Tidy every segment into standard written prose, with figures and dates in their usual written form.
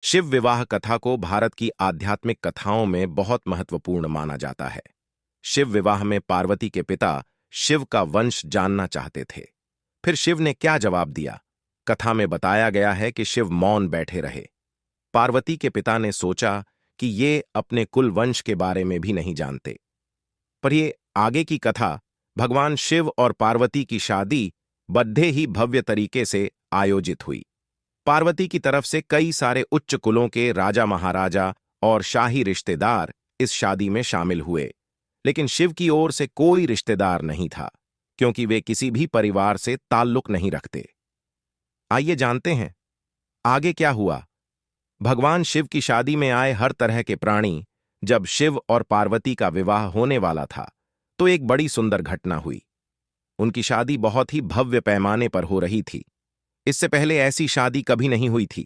शिव विवाह कथा को भारत की आध्यात्मिक कथाओं में बहुत महत्वपूर्ण माना जाता है। शिव विवाह में पार्वती के पिता शिव का वंश जानना चाहते थे। फिर शिव ने क्या जवाब दिया? कथा में बताया गया है कि शिव मौन बैठे रहे। पार्वती के पिता ने सोचा कि ये अपने कुल वंश के बारे में भी नहीं जानते। पर ये आगे की कथा भगवान शिव और पार्वती की शादी बड़े ही भव्य तरीके से आयोजित हुई। पार्वती की तरफ से कई सारे उच्च कुलों के राजा महाराजा और शाही रिश्तेदार इस शादी में शामिल हुए, लेकिन शिव की ओर से कोई रिश्तेदार नहीं था, क्योंकि वे किसी भी परिवार से ताल्लुक नहीं रखते। आइए जानते हैं आगे क्या हुआ। भगवान शिव की शादी में आए हर तरह के प्राणी। जब शिव और पार्वती का विवाह होने वाला था तो एक बड़ी सुंदर घटना हुई। उनकी शादी बहुत ही भव्य पैमाने पर हो रही थी। इससे पहले ऐसी शादी कभी नहीं हुई थी।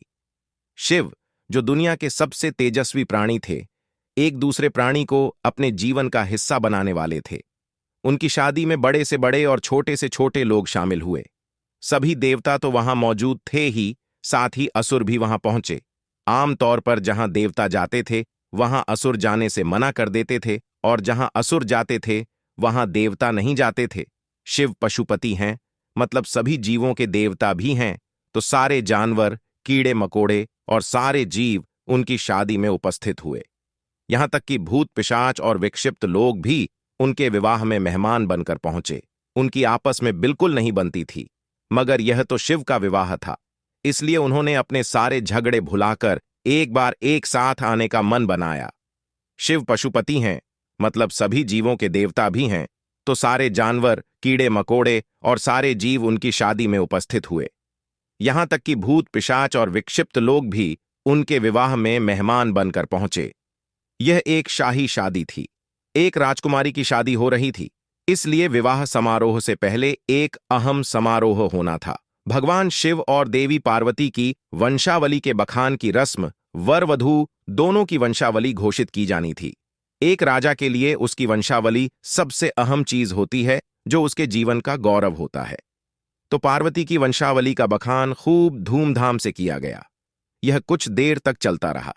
शिव, जो दुनिया के सबसे तेजस्वी प्राणी थे, एक दूसरे प्राणी को अपने जीवन का हिस्सा बनाने वाले थे। उनकी शादी में बड़े से बड़े और छोटे से छोटे लोग शामिल हुए। सभी देवता तो वहां मौजूद थे ही, साथ ही असुर भी वहां पहुंचे। आमतौर पर जहां देवता जाते थे वहां असुर जाने से मना कर देते थे, और जहां असुर जाते थे वहां देवता नहीं जाते थे। शिव पशुपति हैं, मतलब सभी जीवों के देवता भी हैं, तो सारे जानवर, कीड़े मकोड़े और सारे जीव उनकी शादी में उपस्थित हुए। यहां तक कि भूत पिशाच और विक्षिप्त लोग भी उनके विवाह में मेहमान बनकर पहुंचे। उनकी आपस में बिल्कुल नहीं बनती थी, मगर यह तो शिव का विवाह था, इसलिए उन्होंने अपने सारे झगड़े भुलाकर एक बार एक साथ आने का मन बनाया। शिव पशुपति हैं, मतलब सभी जीवों के देवता भी हैं, तो सारे जानवर, कीड़े मकोड़े और सारे जीव उनकी शादी में उपस्थित हुए। यहां तक कि भूत पिशाच और विक्षिप्त लोग भी उनके विवाह में मेहमान बनकर पहुंचे। यह एक शाही शादी थी। एक राजकुमारी की शादी हो रही थी, इसलिए विवाह समारोह से पहले एक अहम समारोह होना था। भगवान शिव और देवी पार्वती की वंशावली के बखान की रस्म, वर वधू दोनों की वंशावली घोषित की जानी थी। एक राजा के लिए उसकी वंशावली सबसे अहम चीज होती है, जो उसके जीवन का गौरव होता है। तो पार्वती की वंशावली का बखान खूब धूमधाम से किया गया। यह कुछ देर तक चलता रहा।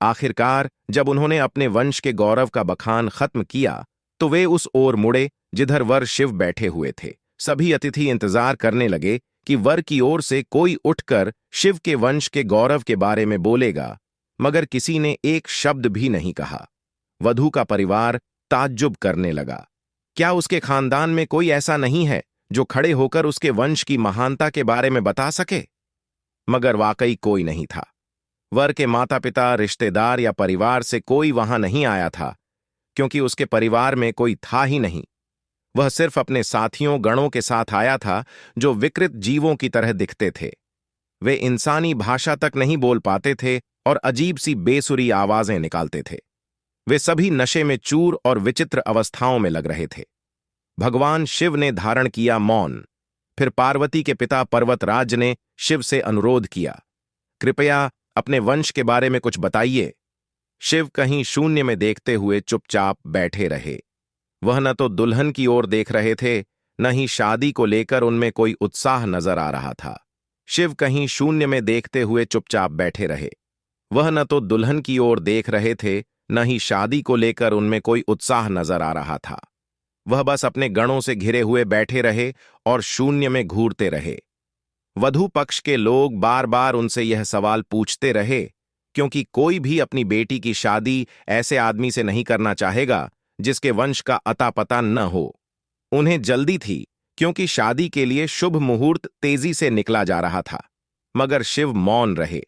आखिरकार जब उन्होंने अपने वंश के गौरव का बखान खत्म किया तो वे उस ओर मुड़े जिधर वर शिव बैठे हुए थे। सभी अतिथि इंतजार करने लगे कि वर की ओर से कोई उठकर शिव के वंश के गौरव के बारे में बोलेगा, मगर किसी ने एक शब्द भी नहीं कहा। वधू का परिवार ताज्जुब करने लगा। क्या उसके खानदान में कोई ऐसा नहीं है जो खड़े होकर उसके वंश की महानता के बारे में बता सके? मगर वाकई कोई नहीं था। वर के माता पिता, रिश्तेदार या परिवार से कोई वहां नहीं आया था, क्योंकि उसके परिवार में कोई था ही नहीं। वह सिर्फ अपने साथियों गणों के साथ आया था, जो विकृत जीवों की तरह दिखते थे। वे इंसानी भाषा तक नहीं बोल पाते थे और अजीब सी बेसुरी आवाजें निकालते थे। वे सभी नशे में चूर और विचित्र अवस्थाओं में लग रहे थे। भगवान शिव ने धारण किया मौन। फिर पार्वती के पिता पर्वतराज ने शिव से अनुरोध किया, कृपया अपने वंश के बारे में कुछ बताइए। शिव कहीं शून्य में देखते हुए चुपचाप बैठे रहे। वह न तो दुल्हन की ओर देख रहे थे, न ही शादी को लेकर उनमें कोई उत्साह नजर आ रहा था। शिव कहीं शून्य में देखते हुए चुपचाप बैठे रहे। वह न तो दुल्हन की ओर देख रहे थे, न ही शादी को लेकर उनमें कोई उत्साह नजर आ रहा था। वह बस अपने गणों से घिरे हुए बैठे रहे और शून्य में घूरते रहे। वधू पक्ष के लोग बार बार उनसे यह सवाल पूछते रहे, क्योंकि कोई भी अपनी बेटी की शादी ऐसे आदमी से नहीं करना चाहेगा जिसके वंश का अता पता न हो। उन्हें जल्दी थी, क्योंकि शादी के लिए शुभ मुहूर्त तेजी से निकला जा रहा था। मगर शिव मौन रहे।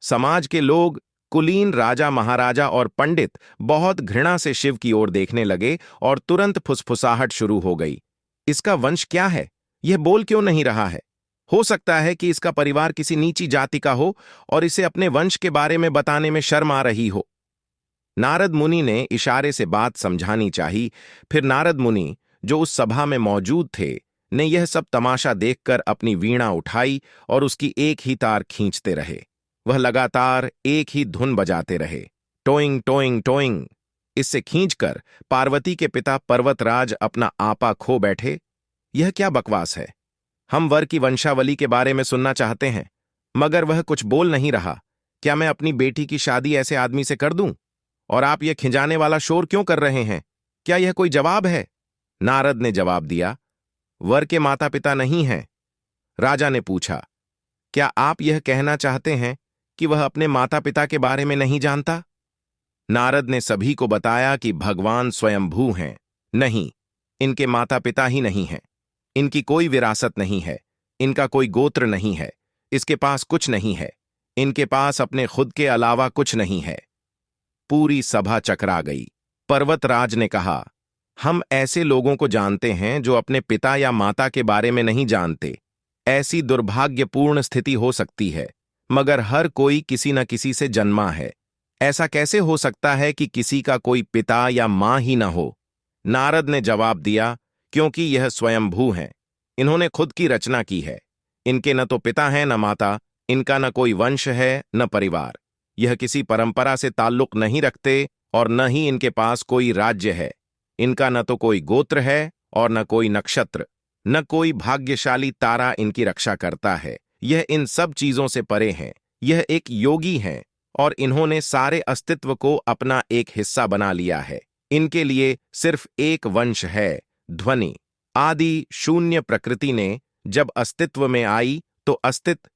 समाज के लोग, कुलीन राजा महाराजा और पंडित बहुत घृणा से शिव की ओर देखने लगे और तुरंत फुसफुसाहट शुरू हो गई। इसका वंश क्या है? यह बोल क्यों नहीं रहा है? हो सकता है कि इसका परिवार किसी नीची जाति का हो और इसे अपने वंश के बारे में बताने में शर्म आ रही हो। नारद मुनि ने इशारे से बात समझानी चाहिए। फिर नारद मुनि, जो उस सभा में मौजूद थे, ने यह सब तमाशा देखकर अपनी वीणा उठाई और उसकी एक ही तार खींचते रहे। वह लगातार एक ही धुन बजाते रहे, टोइंग टोइंग टोइंग। इससे खींचकर पार्वती के पिता पर्वतराज अपना आपा खो बैठे। यह क्या बकवास है? हम वर की वंशावली के बारे में सुनना चाहते हैं, मगर वह कुछ बोल नहीं रहा। क्या मैं अपनी बेटी की शादी ऐसे आदमी से कर दूं? और आप यह खिंजाने वाला शोर क्यों कर रहे हैं? क्या यह कोई जवाब है? नारद ने जवाब दिया, वर के माता पिता नहीं हैं। राजा ने पूछा, क्या आप यह कहना चाहते हैं कि वह अपने माता पिता के बारे में नहीं जानता? नारद ने सभी को बताया कि भगवान स्वयंभू हैं। नहीं, इनके माता पिता ही नहीं हैं। इनकी कोई विरासत नहीं है। इनका कोई गोत्र नहीं है। इसके पास कुछ नहीं है। इनके पास अपने खुद के अलावा कुछ नहीं है। पूरी सभा चकरा गई। पर्वतराज ने कहा, हम ऐसे लोगों को जानते हैं जो अपने पिता या माता के बारे में नहीं जानते। ऐसी दुर्भाग्यपूर्ण स्थिति हो सकती है, मगर हर कोई किसी न किसी से जन्मा है। ऐसा कैसे हो सकता है कि किसी का कोई पिता या मां ही न हो? नारद ने जवाब दिया, क्योंकि यह स्वयंभू हैं। इन्होंने खुद की रचना की है। इनके न तो पिता है न माता, इनका न कोई वंश है न परिवार। यह किसी परंपरा से ताल्लुक नहीं रखते और न ही इनके पास कोई राज्य है। इनका न तो कोई गोत्र है और न कोई नक्षत्र, न कोई भाग्यशाली तारा इनकी रक्षा करता है। यह इन सब चीजों से परे हैं। यह एक योगी हैं और इन्होंने सारे अस्तित्व को अपना एक हिस्सा बना लिया है। इनके लिए सिर्फ एक वंश है, ध्वनि। आदि शून्य प्रकृति ने जब अस्तित्व में आई तो अस्तित्व